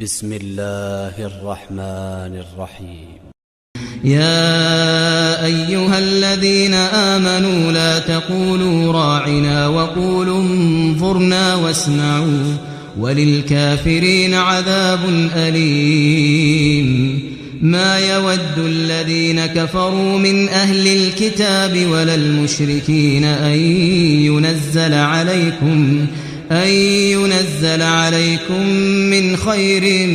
بسم الله الرحمن الرحيم. يا أيها الذين آمنوا لا تقولوا راعنا وقولوا انظرنا واسمعوا وللكافرين عذاب أليم. ما يود الذين كفروا من أهل الكتاب ولا المشركين أن ينزل عليكم من خير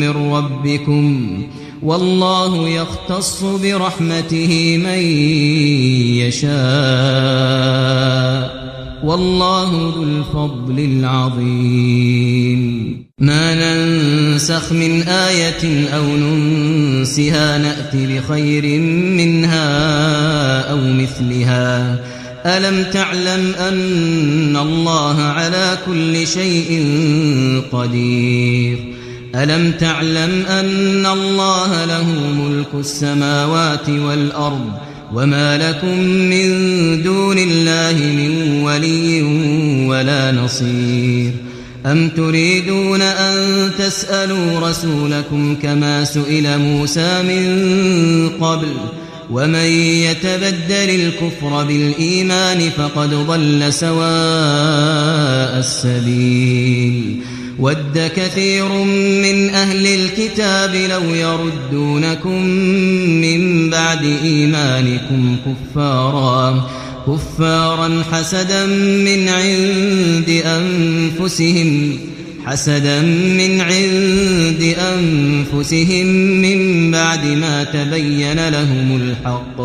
من ربكم، والله يختص برحمته من يشاء، والله ذو الفضل العظيم. ما ننسخ من آية أو ننسها نأت بخير منها أو مثلها. ألم تعلم أن الله على كل شيء قدير؟ ألم تعلم أن الله له ملك السماوات والأرض وما لكم من دون الله من ولي ولا نصير؟ أم تريدون أن تسألوا رسولكم كما سئل موسى من قبل؟ ومن يتبدل الكفر بالإيمان فقد ضل سواء السبيل. ود كثير من أهل الكتاب لو يردونكم من بعد إيمانكم كفارا حسدا من عند أنفسهم من بعد ما تبين لهم الحق،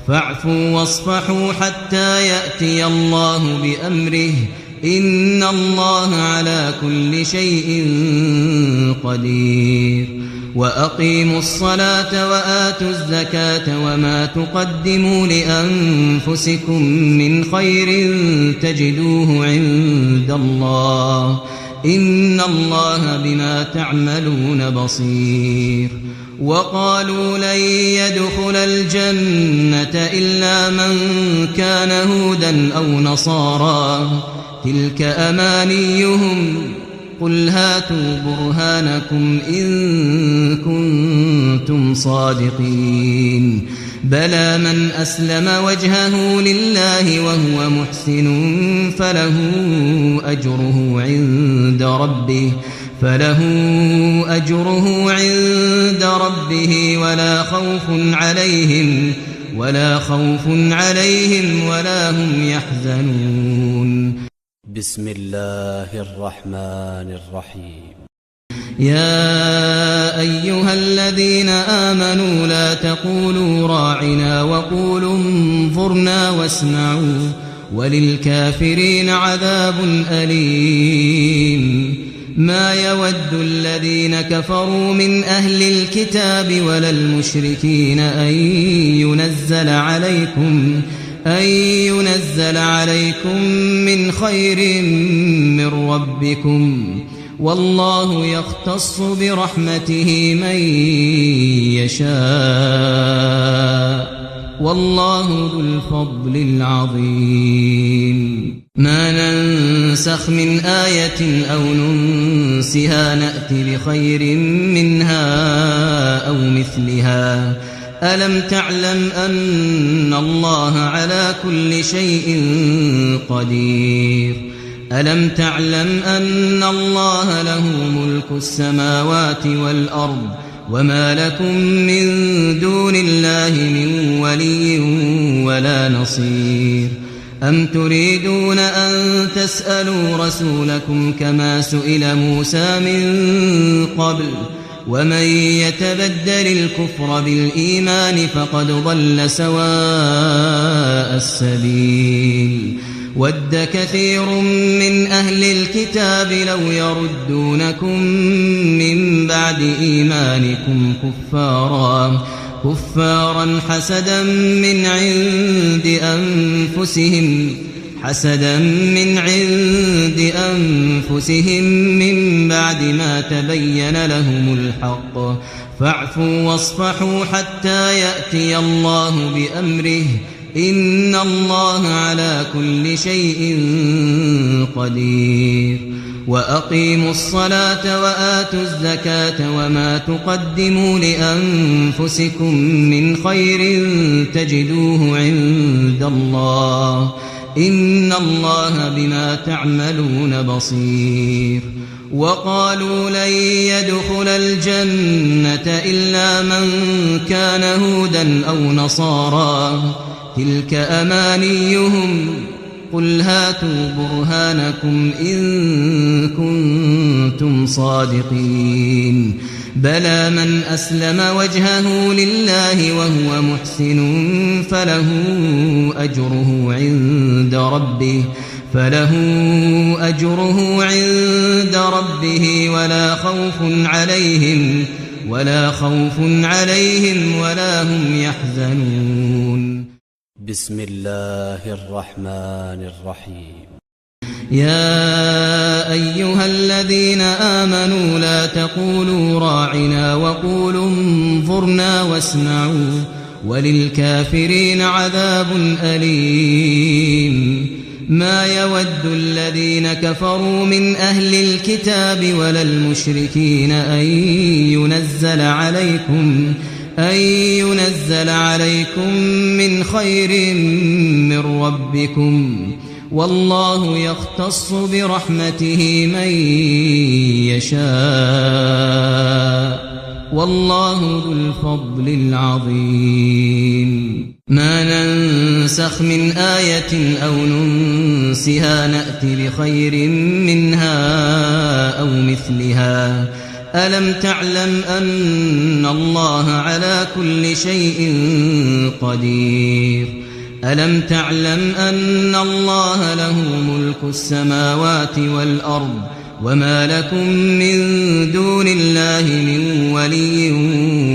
فاعفوا واصفحوا حتى يأتي الله بأمره، إن الله على كل شيء قدير. وأقيموا الصلاة وآتوا الزكاة وما تقدموا لأنفسكم من خير تجدوه عند الله، إن الله بما تعملون بصير. وقالوا لن يدخل الجنة إلا من كان هودا أو نصارى، تلك أمانيهم، قل هاتوا برهانكم إن كنتم صادقين. بلى من أسلم وجهه لله وهو محسن فله أجره عند ربه ولا خوف عليهم ولا هم يحزنون. بسم الله الرحمن الرحيم. يا أيها الذين آمنوا لا تقولوا راعنا وقولوا انظرنا واسمعوا وللكافرين عذاب أليم. ما يود الذين كفروا من أهل الكتاب ولا المشركين أن ينزل عليكم من خير من ربكم، والله يختص برحمته من يشاء، والله ذو الفضل العظيم. ما ننسخ من آية أو ننسها نأت بخير منها أو مثلها. ألم تعلم أن الله على كل شيء قدير؟ ألم تعلم أن الله له ملك السماوات والأرض وما لكم من دون الله من ولي ولا نصير؟ أم تريدون أن تسألوا رسولكم كما سئل موسى من قبل؟ ومن يتبدل الكفر بالإيمان فقد ضل سواء السبيل. ود كثير من أهل الكتاب لو يردونكم من بعد إيمانكم كفارا حسدا من عند أنفسهم من بعد ما تبين لهم الحق، فاعفوا واصفحوا حتى يأتي الله بأمره، إن الله على كل شيء قدير. وأقيموا الصلاة وآتوا الزكاة وما تقدموا لأنفسكم من خير تجدوه عند الله إن الله بما تعملون بصير وقالوا لن يدخل الجنة إلا من كان هودا أو نصارى تلك أمانيهم قل هاتوا برهانكم إن كنتم صادقين بلى من أسلم وجهه لله وهو محسن فله أجره عند ربه ولا خوف عليهم ولا هم يحزنون بسم الله الرحمن الرحيم يا أيها الذين آمنوا لا تقولوا راعنا وقولوا انظرنا واسمعوا وللكافرين عذاب أليم ما يود الذين كفروا من أهل الكتاب ولا المشركين أن ينزل عليكم من خير من ربكم والله يختص برحمته من يشاء والله ذو الفضل العظيم ما ننسخ من آية أو ننسها نأتي بخير منها أو مثلها ألم تعلم أن الله على كل شيء قدير ألم تعلم أن الله له ملك السماوات والأرض وما لكم من دون الله من ولي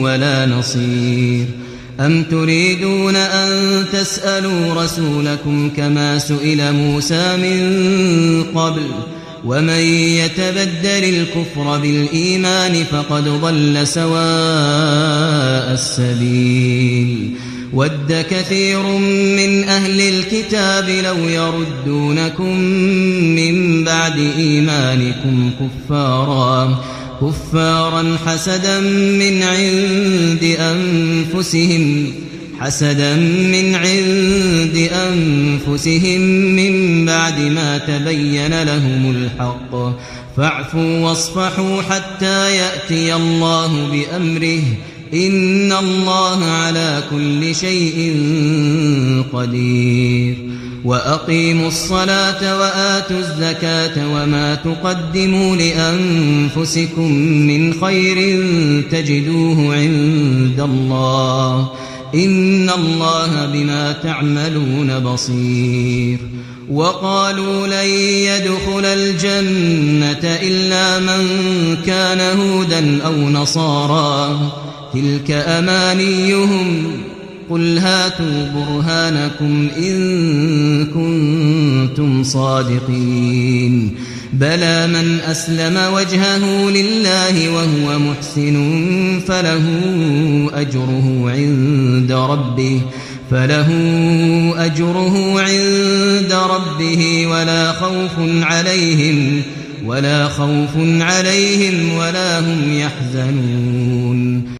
ولا نصير أم تريدون أن تسألوا رسولكم كما سئل موسى من قبل ومن يتبدل الكفر بالإيمان فقد ضل سواء السبيل ود كثير من أهل الكتاب لو يردونكم من بعد إيمانكم كفارا حسدا من عند أنفسهم من بعد ما تبين لهم الحق فاعفوا واصفحوا حتى يأتي الله بأمره إن الله على كل شيء قدير وأقيموا الصلاة وآتوا الزكاة وما تقدموا لأنفسكم من خير تجدوه عند الله إن الله بما تعملون بصير وقالوا لن يدخل الجنة إلا من كان هودا أو نصارى تلك أمانيهم قل هاتوا برهانكم إن كنتم صادقين بلى من أسلم وجهه لله وهو محسن فله أجره عند ربه ولا خوف عليهم ولا هم يحزنون